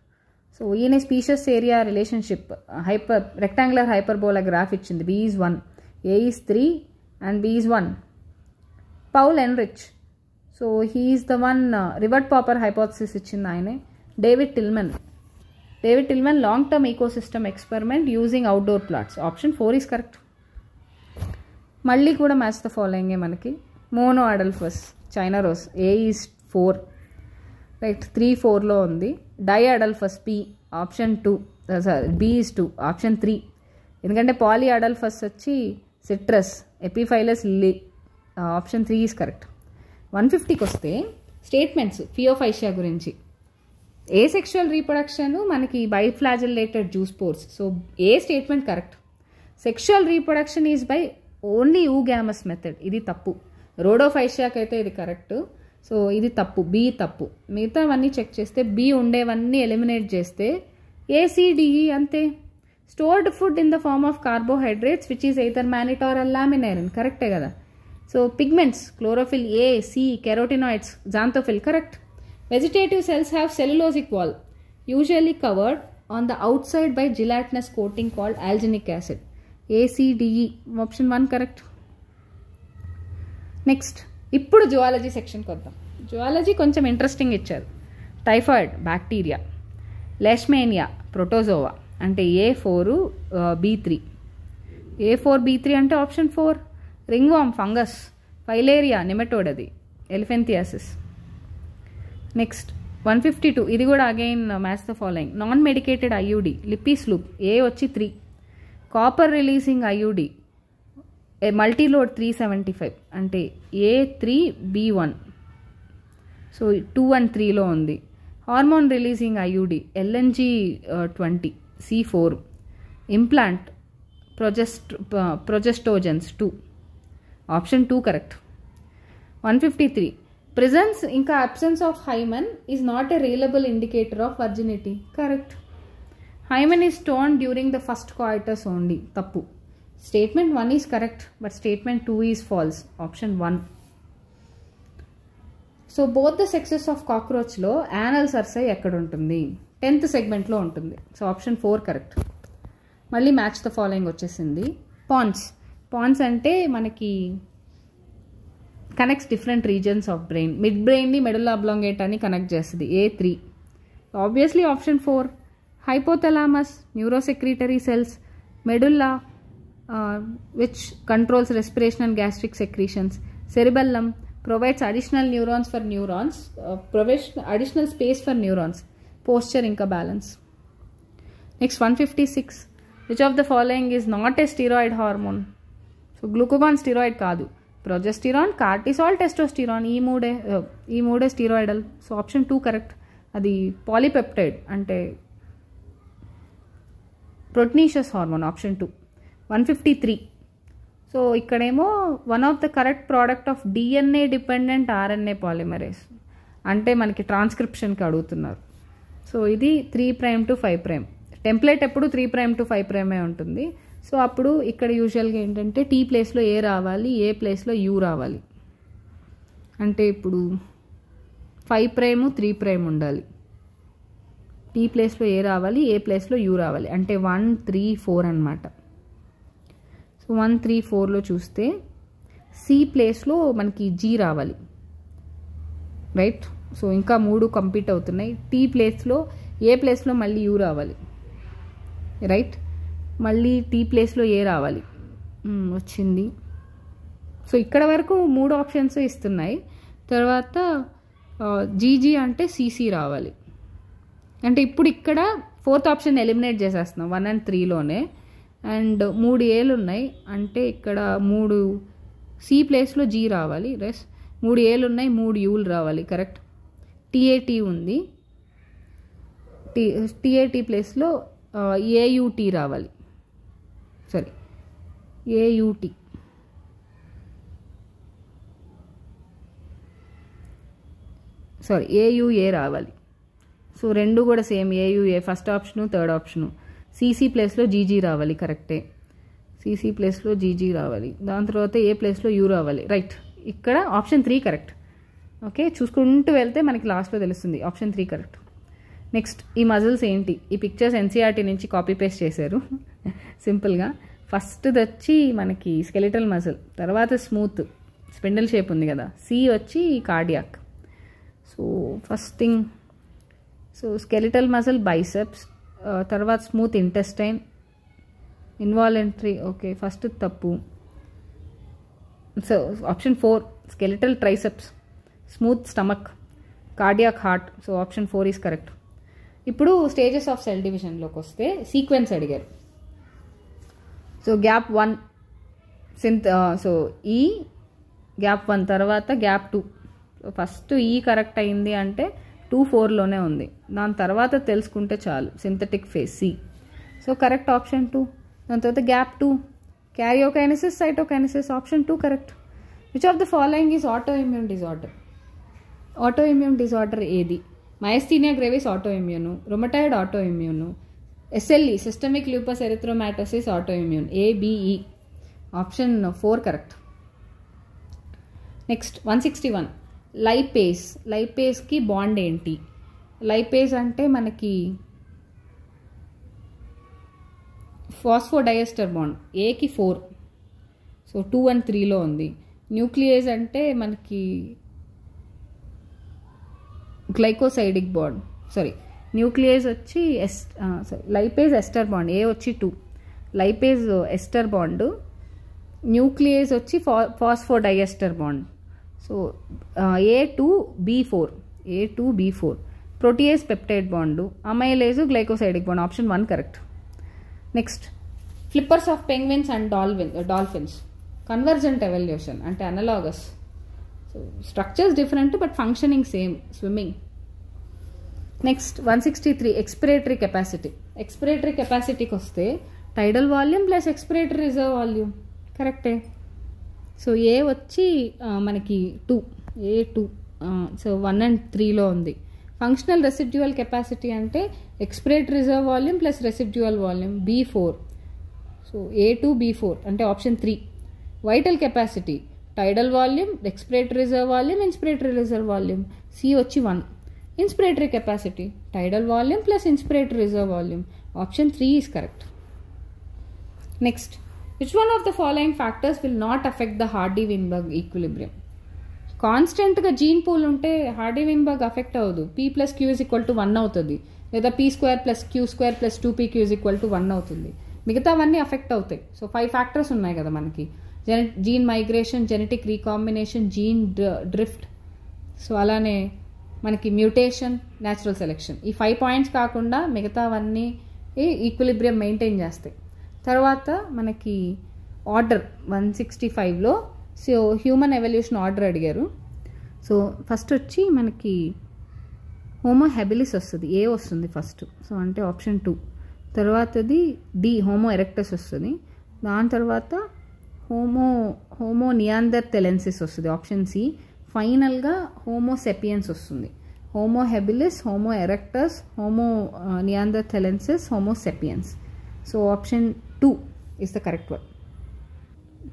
So ఈయన species area relationship rectangular hyperbola graph ఇచ్చింది. B is 1, A is 3 and B is 1. Paul Ehrlich. So he is the one rivet popper hypothesis ఇచ్చింది ఆయనే. David Tilman long term ecosystem experiment using outdoor plots. Option 4 is correct. మళ్ళీ కూడా match the ఫాలోయింగే మనకి. Monadelphous, China rose. A is 4 right. 3, 4లో ఉంది. Diadelphous P. Option 2 B is 2. Option 3. ఎందుకంటే polyadelphous వచ్చి citrus, epiphyllous lily. Option 3 is correct. 150కి వస్తే స్టేట్మెంట్స్ ఫియోఫైషియా గురించి. ఏ సెక్షువల్ రీప్రొడక్షన్ మనకి biflagellated zoospores. So A statement correct. Sexual reproduction is by only oogamous method. ఇది తప్పు. రోడోఫైషియాకి అయితే ఇది కరెక్ట్. సో ఇది తప్పు, B తప్పు. మిగతావన్నీ చెక్ చేస్తే B ఉండేవన్నీ ఎలిమినేట్ చేస్తే ACDE అంతే. Stored food in the form of carbohydrates which is either mannitol or laminarin. కరెక్టే కదా. So pigments, chlorophyll A, C, carotenoids, xanthophyll. Correct. Vegetative cells have cellulosic wall usually covered on the outside by gelatinous coating called alginic acid. ACDE. Option 1 correct. Next ఇప్పుడు zoology సెక్షన్కి వద్దాం. Zoology కొంచెం interesting ఇచ్చారు. Typhoid, bacteria. Leishmania, protozoa. అంటే A4, B3. A4, B3 అంటే option 4. Ringworm, fungus. Filaria, nematode, అది elephantiasis. Next 152. ఇది కూడా again match the following. Non medicated IUD, Lippes loop. A వచ్చి 3. Copper releasing IUD, multiload 375. అంటే A3B1. So 2 and 3లో ఉంది. Hormone releasing IUD, LNG20, C4. Implant, progestogens 2. Option 2 correct. 153. Presence ఇంకా absence of hymen is not a reliable indicator of virginity. Correct. Hymen is torn during the first quarters only. తప్పు. Statement 1 is correct, but statement 2 is false. Option 1. So both the sexes of cockroach లో anal cerci ఎక్కడ ఉంటుంది? 10th segment లో ఉంటుంది. So option 4 correct. మళ్ళీ match the following వచ్చేసింది. Pons అంటే మనకి connects different regions of brain. Mid బ్రెయిన్ని మెడుల్లా అబ్లాంగేట్ అని కనెక్ట్ చేస్తుంది. A3. Obviously option 4. hypothalamus, neurosecretory cells, medulla, which controls respiration and gastric secretions, cerebellum provides additional neurons for neurons, provides additional space for neurons, posture inka balance. Next 156, which of the following is not a steroid hormone? So glucagon steroid కాదు, progesterone, cortisol, testosterone ఈ మూడే steroidal. So option 2 correct. అది polypeptide అంటే proteinaceous hormone, option 2. 153. So ఇక్కడేమో one of the correct product of DNA dependent RNA polymerase అంటే మనకి ట్రాన్స్క్రిప్షన్కి అడుగుతున్నారు. So ఇది 3' to 5'. టెంప్లెట్ ఎప్పుడు 3' to 5' ఉంటుంది. సో అప్పుడు ఇక్కడ యూజువల్గా ఏంటంటే టీ ప్లేస్లో ఏ రావాలి, ఏ ప్లేస్లో యూ రావాలి. అంటే ఇప్పుడు 5', 3' ఉండాలి. టీ ప్లేస్లో ఏ రావాలి, ఏ ప్లేస్లో యూ రావాలి. అంటే 1, 3, 4 అనమాట. సో 1, 3, 4లో చూస్తే సి ప్లేస్లో మనకి జీ రావాలి, రైట్. సో ఇంకా 3 కంప్లీట్ అవుతున్నాయి. టీ ప్లేస్లో ఏ ప్లేస్లో మళ్ళీ యూ రావాలి, రైట్. మళ్ళీ టీ ప్లేస్లో ఏ రావాలి, వచ్చింది. సో ఇక్కడ వరకు 3 ఆప్షన్స్ ఇస్తున్నాయి. తర్వాత జీజీ అంటే సిసి రావాలి. అంటే ఇప్పుడు ఇక్కడ 4th ఆప్షన్ ఎలిమినేట్ చేసేస్తున్నాం 1 and 3లోనే. అండ్ 3 ఏలు ఉన్నాయి అంటే ఇక్కడ 3 సి ప్లేస్లో జీ రావాలి, రెస్ 3 ఏలు ఉన్నాయి, 3 యూలు రావాలి, కరెక్ట్. టీఏటీ ఉంది, టీఏటీ ప్లేస్లో ఏయూటీ రావాలి, సారీ ఏయూటీ. సారీ ఏయుఏ రావాలి. సో 2 కూడా same, AUA first option, third option. CC ప్లేస్లో జీజీ రావాలి, కరెక్టే. సిసి ప్లేస్లో జీజీ రావాలి. దాని తర్వాత ఏ ప్లేస్లో యూ రావాలి, రైట్. ఇక్కడ ఆప్షన్ 3 కరెక్ట్. ఓకే, చూసుకుంటూ వెళ్తే మనకి లాస్ట్లో తెలుస్తుంది. Option 3 correct. నెక్స్ట్ ఈ మజిల్స్ ఏంటి? ఈ పిక్చర్స్ ఎన్సీఆర్టీ నుంచి కాపీ పేస్ట్ చేశారు సింపుల్గా. ఫస్ట్ది వచ్చి మనకి స్కెలిటల్ మజిల్, తర్వాత స్మూత్ స్పిండిల్ షేప్ ఉంది కదా, సి వచ్చి cardiac. So first thing, so skeletal muscle biceps, తర్వాత smooth intestine, involuntary. Okay, first తప్పు. So option 4 skeletal triceps, smooth stomach, cardiac heart. So option 4 is correct. ఇప్పుడు stages of cell డివిజన్లోకి వస్తే sequence అడిగారు. So gap 1 so ఈ gap 1 తర్వాత gap 2. So first ఈ correct అయింది అంటే 2, 4లోనే ఉంది. దాని తర్వాత తెలుసుకుంటే చాలు, synthetic phase C. So correct option 2. దాని తర్వాత gap 2 karyokinesis, cytokinesis, option 2 correct. Which of the following is autoimmune disorder? Autoimmune disorder ఏది? Myasthenia gravis autoimmune, rheumatoid autoimmune, SLE systemic lupus erythematosus autoimmune, ABE. Option 4 correct. Next 161 lipase. లైపేస్కి bond ఏంటి? Lipase అంటే మనకి ఫాస్ఫోడైఎస్టర్ bond, ఏకి 4. So 2 and 3లో ఉంది. Nuclease అంటే మనకి glycosidic bond, sorry nuclease వచ్చి లైపేజ్ ఎస్టర్ బాండ్, ఏ వచ్చి 2, లైపేజ్ ఎస్టర్ బాండ్, న్యూక్లియేజ్ వచ్చి phosphodiester bond. So A2B4, protease peptide bond, amylase glycosidic bond, option 1 correct. Next flippers of penguins and dolphins, convergent evolution అంటే analogous. So structures different but functioning same, swimming. Next 163 expiratory capacity. Expiratory కెపాసిటీకి వస్తే tidal volume plus expiratory reserve volume, కరెక్టే. So A వచ్చి మనకి 2, A2. So 1 and 3లో ఉంది. Functional residual capacity అంటే expiratory reserve volume plus residual volume, B4. So A2B4 అంటే option 3. Vital capacity tidal volume, expiratory reserve volume, inspiratory reserve volume, C వచ్చి 1. Inspiratory capacity tidal volume plus inspiratory reserve volume, option 3 is correct. Next which one of the following factors will not affect the Hardy Weinberg equilibrium? కాన్స్టెంట్గా gene pool ఉంటే Hardy Weinberg affect అవ్వదు. P+Q = 1 అవుతుంది. లేదా p² + q² + 2pq = 1 అవుతుంది. మిగతావన్నీ affect అవుతాయి. So 5 factors ఉన్నాయి కదా మనకి, gene migration, genetic recombination, gene drift, so అలానే మనకి మ్యూటేషన్, న్యాచురల్ సెలెక్షన్. ఈ 5 పాయింట్స్ కాకుండా మిగతావన్నీ ఈక్విలిబ్రియం మెయింటైన్ చేస్తాయి. తర్వాత మనకి ఆర్డర్ 165లో సో హ్యూమన్ ఎవల్యూషన్ ఆర్డర్ అడిగారు. సో ఫస్ట్ వచ్చి మనకి హోమో హ్యాబిలిస్ వస్తుంది, ఏ వస్తుంది ఫస్ట్, సో అంటే ఆప్షన్ 2. తర్వాతది డి హోమో ఎరెక్టస్ వస్తుంది. దాని తర్వాత హోమో నియాండర్థెలెన్సిస్ వస్తుంది, ఆప్షన్ సి. ఫైనల్గా హోమో సెపియన్స్ వస్తుంది. Homo habilis, Homo erectus, Homo neanderthalensis, Homo sapiens. So option 2 is the correct one.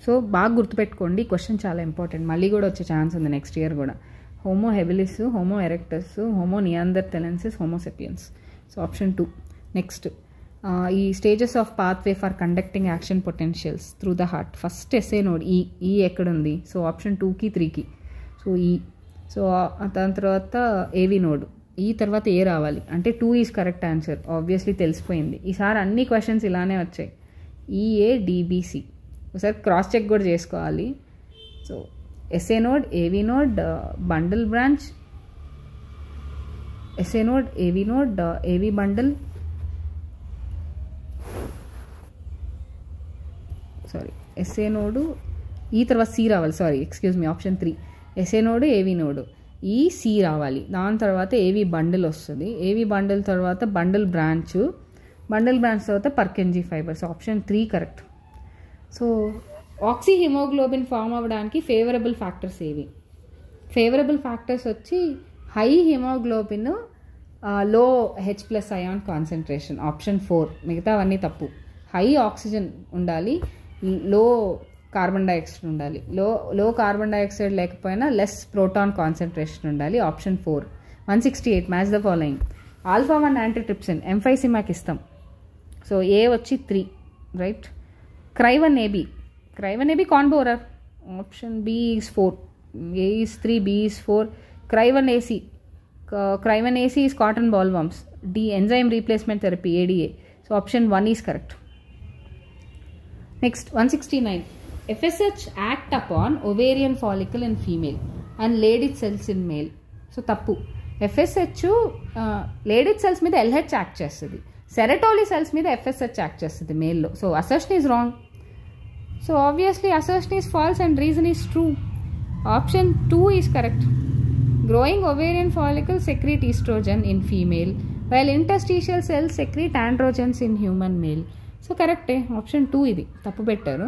So బాగా గుర్తుపెట్టుకోండి, ఈ క్వశ్చన్ చాలా ఇంపార్టెంట్, మళ్ళీ కూడా వచ్చే ఛాన్స్ ఉంది నెక్స్ట్ ఇయర్ కూడా. Homo habilis, Homo erectus, Homo neanderthalensis, Homo sapiens. So option 2. Next ఈ stages of pathway for conducting action potentials through the heart. First SA node ఈ ఎక్కడుంది, సో ఆప్షన్ 2కి 3కి. సో ఈ, సో దాని తర్వాత ఏవి నోడ్, ఈ తర్వాత ఏ రావాలి అంటే 2 ఈజ్ కరెక్ట్ ఆన్సర్, ఆబ్వియస్లీ తెలిసిపోయింది. ఈసారి అన్ని క్వశ్చన్స్ ఇలానే వచ్చాయి, ఈఏడిబిసి. ఒకసారి క్రాస్ చెక్ కూడా చేసుకోవాలి. So SA node, AV node, bundle branch, SA node, AV node, AV bundle, sorry SA node, ఈ తర్వాత సి రావాలి, sorry excuse me, option 3. SA node, AV node, ఈ సి రావాలి. దాని తర్వాత ఏవి బండిల్ వస్తుంది, ఏవి బండిల్ తర్వాత బండిల్ బ్రాంచ్, బండిల్ బ్రాంచ్ తర్వాత Purkinje fibres, option 3 correct. So oxyhaemoglobin form అవ్వడానికి ఫేవరబుల్ ఫ్యాక్టర్స్ ఏవి? ఫేవరబుల్ ఫ్యాక్టర్స్ వచ్చి high haemoglobin, low H+ ion concentration, option 4. మిగతావన్నీ తప్పు. హై ఆక్సిజన్ ఉండాలి, లో కార్బన్ డైఆక్సైడ్ ఉండాలి, లో కార్బన్ డైఆక్సైడ్ లేకపోయినా less proton concentration ఉండాలి, option 4. 168 match the following. Alpha one antitrypsin, ఎంఫైసిమాక్ ఇస్తాం. సో ఏ వచ్చి 3 right. Cry one A B, cry one A B corn borer, option B is 4. A is 3, B is 4. Cry one A C, cry one A C is cotton bollworms. D enzyme replacement therapy, ADA. So option 1 is correct. Next 169. FSH act upon ovarian follicle in female and Leydig cells in male. So తప్పు. FSH Leydig cells మీద LH act చేస్తుంది, Sertoli cells మీద FSH act చేస్తుంది మేల్లో. So assertion is wrong. So obviously assertion is false and reason is true. Option 2 is correct. Growing ovarian follicles secrete estrogen in female while interstitial cells secrete androgens in human male. So కరెక్టే, option 2 ఇది, తప్పు పెట్టారు.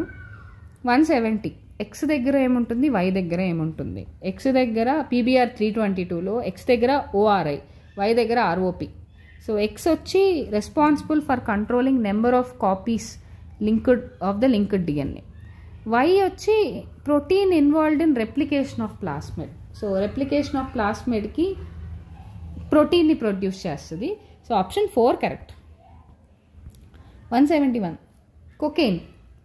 170. X దగ్గర ఏముంటుంది, why దగ్గర ఏముంటుంది? X దగ్గర PBR 322లో ఎక్స్ దగ్గర ORI, వై దగ్గర ROP. సో ఎక్స్ వచ్చి responsible for controlling number of copies linked of the linked DNA. Y వచ్చి protein involved in replication of plasmid. So replication of ప్లాస్మిడ్కి ప్రోటీన్ని ప్రొడ్యూస్ చేస్తుంది. So option 4 correct. 171. Cocaine,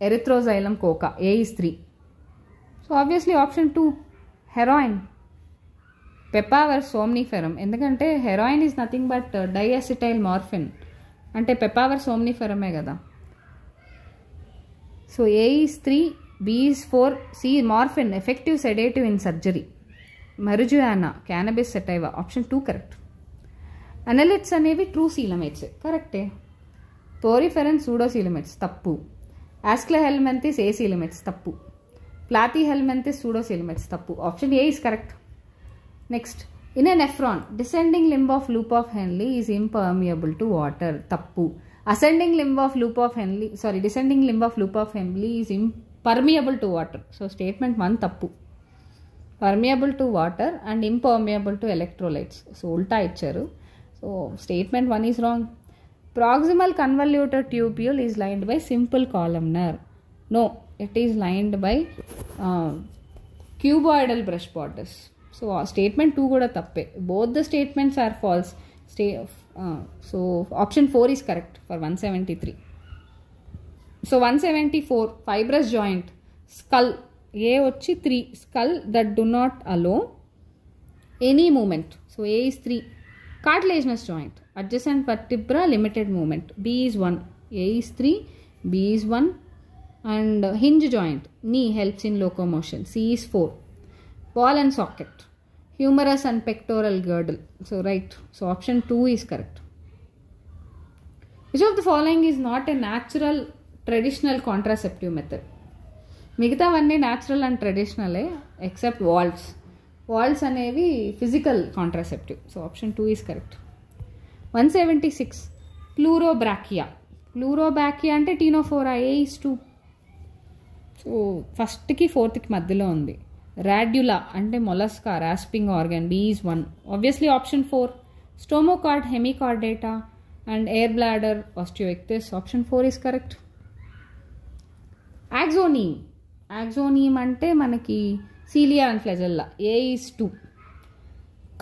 erythroxylum coca, A is 3. So obviously option 2. Heroin, Papaver somniferum. ఎందుకంటే heroin is nothing but diacetyl morphine, అంటే papaver సోమ్నిఫెరమే కదా. So A is 3, B is 4, C morphine, effective sedative in surgery. Marijuana, cannabis sativa, option 2 correct. Annelids అనేవి true సీలమేట్స్, కరెక్టే. పోరిఫెరన్ సూడోసీలమెట్స్, తప్పు. ఆస్క్లెహెల్మెంతిస్ ఏ సీలమెట్స్, తప్పు. Platyhelminthes pseudocoelomates, తప్పు. Option A is correct. Next, in a nephron descending limb of loop of Henle is impermeable to water, తప్పు. Descending limb of loop of Henle is impermeable to water. So statement 1 తప్పు. Permeable to water and impermeable to electrolytes, so ఉల్టా ఇచ్చారు. So statement 1 is wrong. Proximal convoluted tubule is lined by simple columnar. No, it is lined by cuboidal brush borders. So statement 2 kuda tappe. Both the statements are false. So option 4 is correct for 173. So 174. Fibrous joint, skull, A వచ్చి 3. Skull that do not allow any movement. So A is 3. Cartilaginous joint, adjacent vertebra limited movement. B is 1, A is 3, B is 1, and hinge joint, knee helps in locomotion. C is 4. Ball and socket, humerus and pectoral girdle. So right, so option 2 is correct. Which of the following is not a natural traditional contraceptive method? మిగతావన్నీ natural and ట్రెడిషనలే except walls అనేవి physical contraceptive. So option 2 is correct. 176 ప్లూరోబ్రాకియా అంటే ctenophora. A is 2. So ఫస్ట్కి 4th మధ్యలో ఉంది. Radula అంటే mollusca rasping organ. B is 1. Obviously option 4. Stomochord hemichordata and air bladder osteichthyes. Option 4 is correct. Axoneme అంటే మనకి cilia and flagella. A is 2.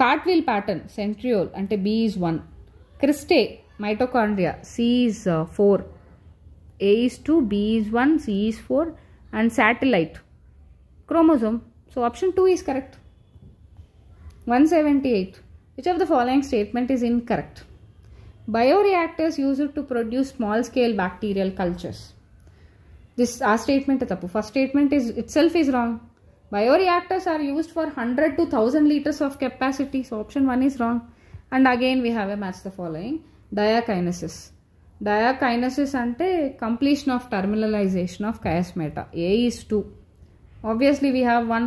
Cartwheel pattern centriole అంటే B is 1. Cristae mitochondria. C is 4. A is 2, B is 1, C is 4 and satellite chromosome. So option 2 is correct. 178 which of the following statement is incorrect? Bioreactors used to produce small scale bacterial cultures. ఆ statement తప్పు. First statement itself is wrong. Bioreactors are used for 100 to 1000 liters of capacity. So option 1 is wrong. And again we have a match the following. Diakinesis ante completion of terminalization of chiasmata. A is 2. Obviously we have 1.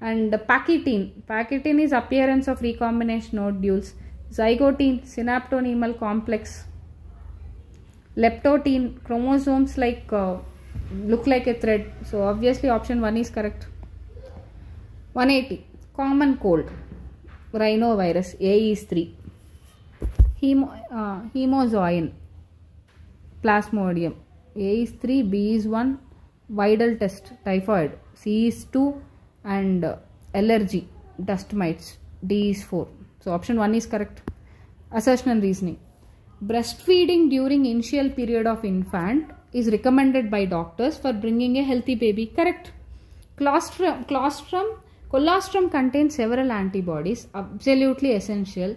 And Pachytene is appearance of recombination nodules. Zygotine synaptonemal complex. Leptotene chromosomes look like a thread. So obviously option 1 is correct. 180 common cold, rhinovirus. A is 3. Hemozoin plasmodium. A is 3, B is 1. Vidal test typhoid. C is 2 and allergy dust mites. D is 4. So option 1 is correct. Assertion and reasoning. Breastfeeding during initial period of infant is recommended by doctors for bringing a healthy baby. Correct. Colostrum contains several antibodies absolutely essential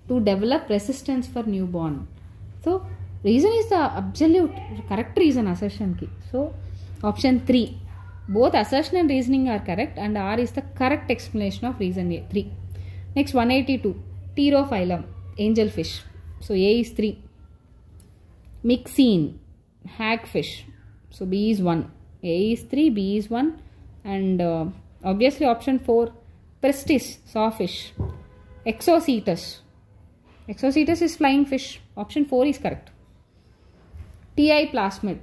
to develop resistance for newborn. So reason is the absolute correct reason assertion ki. So option 3. Both assertion and reasoning are correct and R is the correct explanation of reason A. 3. Next 182 Pterophyllum angelfish. So A is 3. Myxine hagfish. So B is 1. A is 3, B is 1 and obviously option 4. Prestis sawfish. Exocetus is flying fish. Option 4 is correct. TI plasmid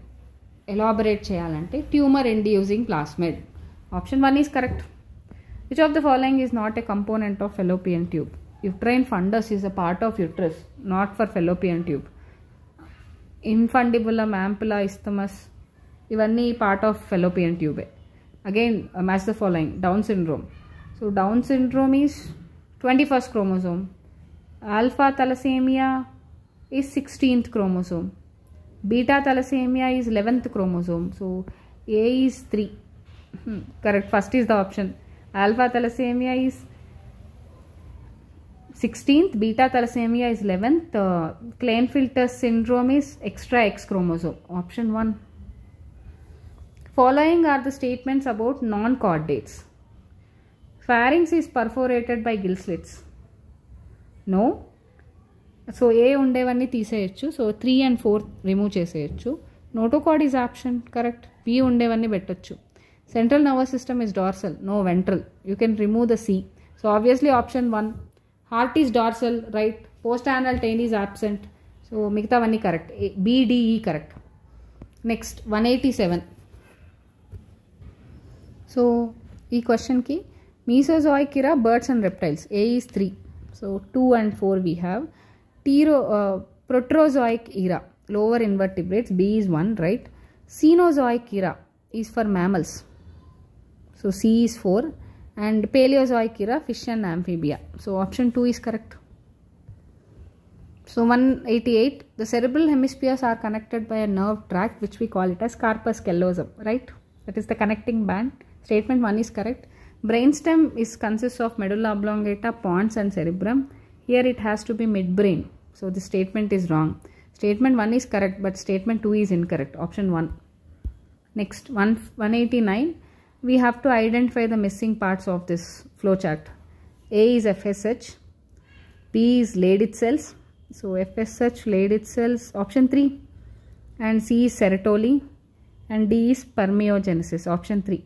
elaborate cheyalante tumor inducing plasmid. Option 1 is correct. Which of the following is not a component of fallopian tube? Uterine fundus is a part of uterus, not for fallopian tube. Infundibulum, ampulla, isthmus, ivanni part of fallopian tube. Again match the following. Down syndrome. So Down syndrome is 21st chromosome. Alpha thalassemia is 16th chromosome. Beta thalassemia is 11th chromosome. So A is 3. Correct. First is the option. Alpha thalassemia is 16th, beta thalassemia is 11th, Klinefelter syndrome is extra X chromosome. Option 1. Following are the statements about non-chordates. Pharynx is perforated by gill slits. No. So A undevanni తీసేయచ్చు. So 3 and 4 remove చేసేయచ్చు. Notochord is option. Correct. B undevanni పెట్టొచ్చు. Central nervous system is dorsal. No, ventral. You can remove the C. So obviously option 1. Heart is dorsal, right? Postanal tail is absent. So మిగతావన్నీ correct. B, D, E correct. Next 187. So ఈ క్వశ్చన్కి Mesozoic era birds and reptiles. A is 3. So 2 and 4 we have. Proterozoic era lower invertebrates. B is 1, right? Cenozoic era is for mammals. So C is 4. And Paleozoic era fish and amphibia. So option 2 is correct. So 188 the cerebral hemispheres are connected by a nerve tract which we call it as corpus callosum, right? That is the connecting band. Statement 1 is correct. Brainstem consists of medulla oblongata, pons and cerebrum. Here it has to be midbrain. So this statement is wrong. Statement 1 is correct, but statement 2 is incorrect. Option 1. Next, 189. We have to identify the missing parts of this flowchart. A is FSH. B is Leydig cells. So FSH, Leydig cells, option 3. And C is Sertoli. And D is permeogenesis, option 3.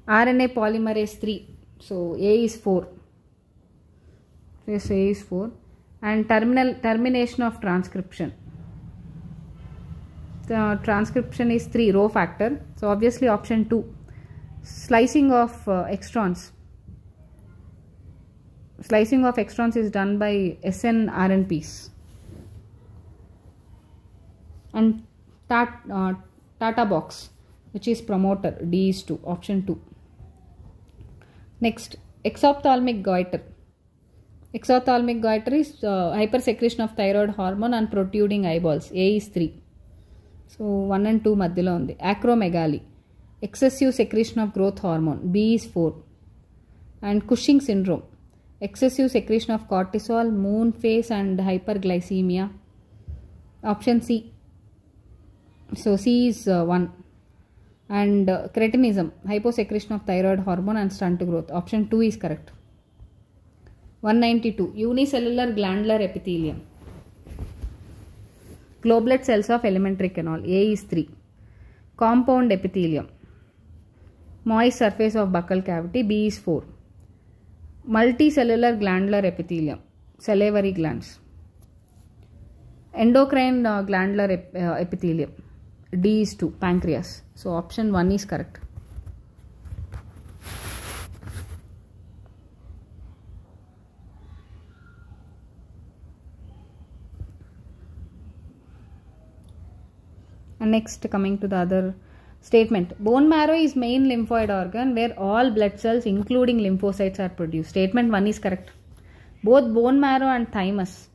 RNA polymerase 3. So A is 4. Yes, A is 4. And termination of transcription. The transcription is 3, Rho factor. So obviously option 2. Slicing of extrons. Slicing of extrons is done by snRNPs. And Tata box, which is promoter, D is 2, option 2. Next, exophthalmic goiter. Exophthalmic goiter is hypersecretion of thyroid hormone and protruding eyeballs. A is 3. So 1 and 2 madhyalo undi. Acromegaly, excessive secretion of growth hormone. B is 4. And Cushing syndrome, excessive secretion of cortisol, moon phase and hyperglycemia. Option C. So C is 1. And cretinism, hyposecretion of thyroid hormone and stunt growth. Option 2 is correct. 192. Unicellular glandular epithelium. Globular cells of elementary canal. A is 3. Compound epithelium. Moist surface of buccal cavity. B is 4. Multicellular glandular epithelium. Salivary glands. Endocrine glandular epithelium. D is 2. Pancreas. So option 1 is correct. And next, coming to the other statement. Bone marrow is main lymphoid organ where all blood cells including lymphocytes are produced. Statement 1 is correct. Both bone marrow and thymus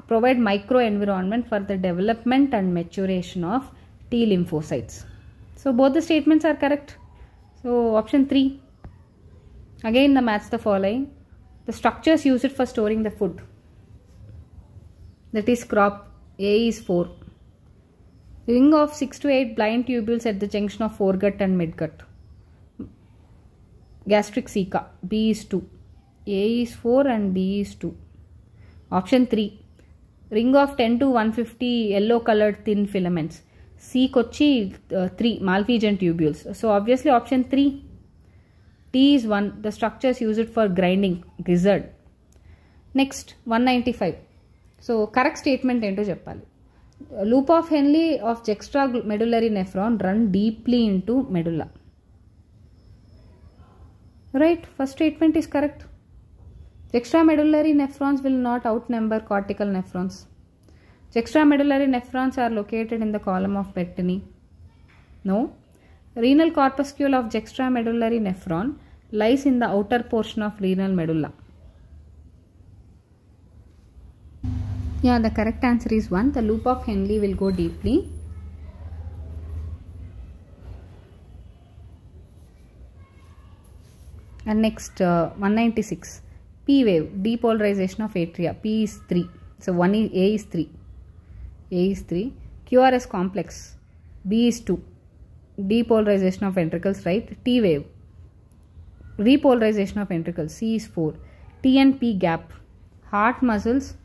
provide microenvironment for the development and maturation of T lymphocytes. So both the statements are correct. So option 3. Again the match the following. The structures used for storing the food. That is crop. A is 4. Ring of 6 to 8 blind tubules at the junction of foregut and midgut. Gastric ceca. B is 2. A is 4 and B is 2. Option 3. Ring of 10 to 150 yellow colored thin filaments. C kochi 3 Malpighian tubules. So obviously option 3. T is 1. The structures used for grinding. Gizzard. Next 195. So correct statement ento cheppali. Loop of Henle of juxtamedullary nephron run deeply into medulla. Right, first statement is correct. Juxtamedullary nephrons will not outnumber cortical nephrons. Juxtamedullary nephrons are located in the column of Bettini. No. Renal corpuscle of juxtamedullary nephron lies in the outer portion of renal medulla. Yeah, the correct answer is 1. The loop of Henle will go deeply. And next 196. P wave, depolarization of atria. P is 3. So A is 3. A is 3. QRS complex. B is 2. Depolarization of ventricles, right? T wave, repolarization of ventricles. C is 4. T and P gap. Heart muscles.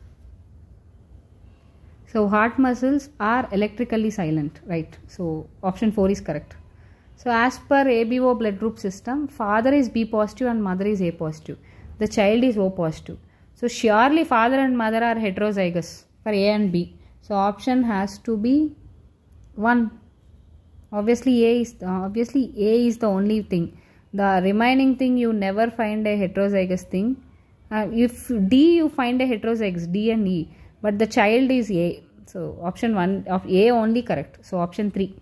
So heart muscles are electrically silent, right? So option 4 is correct. So as per ABO blood group system, father is B positive and mother is A positive. The child is O positive. So surely father and mother are heterozygous for A and B. So option has to be 1. Obviously A is the only thing. The remaining thing you never find a heterozygous thing. If D you find a heterozygous, D and E. But the child is A. So option 1 of A only correct. So option 3.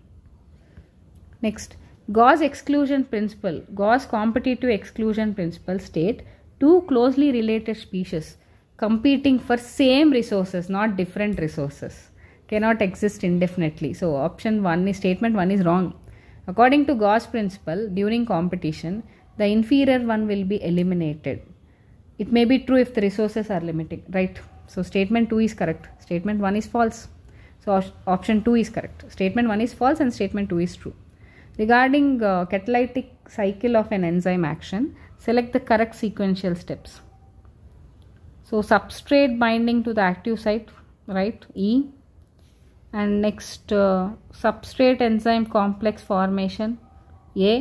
Next, Gauss exclusion principle. Gauss competitive exclusion principle state two closely related species competing for same resources, not different resources, cannot exist indefinitely. So option 1 is statement 1 is wrong. According to Gauss principle, during competition, the inferior one will be eliminated. It may be true if the resources are limited, right? So statement 2 is correct. Statement 1 is false. So option 2 is correct. Statement 1 is false and statement 2 is true. Regarding catalytic cycle of an enzyme action, select the correct sequential steps. So substrate binding to the active site, right, E. And next substrate enzyme complex formation, A.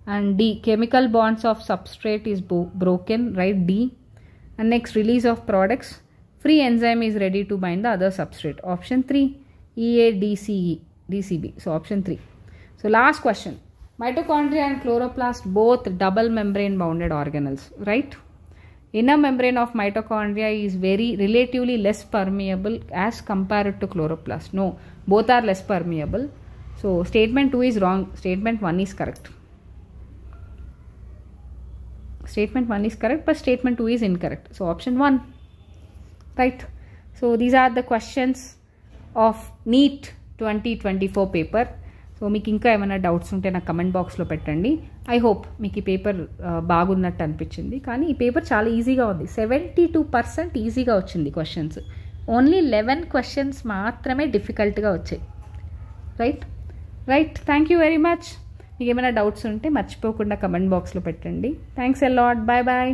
And D, chemical bonds of substrate is broken, right, D. And next, release of products, free enzyme is ready to bind the other substrate, option 3, DCB. So option 3. So last question, mitochondria and chloroplast both double membrane bounded organelles, right? Inner membrane of mitochondria is very relatively less permeable as compared to chloroplast. No, both are less permeable. So statement 2 is wrong. Statement 1 is correct. Statement 1 is correct, but statement 2 is incorrect. So option 1, right? So these are the questions of NEET 2024 paper. So మీకు ఇంకా ఏమైనా doubts ఉంటే నాకు comment బాక్స్లో పెట్టండి. I hope మీకు ఈ paper బాగున్నట్టు అనిపించింది. కానీ ఈ పేపర్ చాలా ఈజీగా ఉంది. 72% ఈజీగా వచ్చింది క్వశ్చన్స్. ఓన్లీ 11 క్వశ్చన్స్ మాత్రమే డిఫికల్ట్గా వచ్చాయి. Right. Thank you very much. మీకు ఏమైనా డౌట్స్ ఉంటే మర్చిపోకుండా కమెంట్ బాక్స్లో పెట్టండి. Thanks a lot. బాయ్.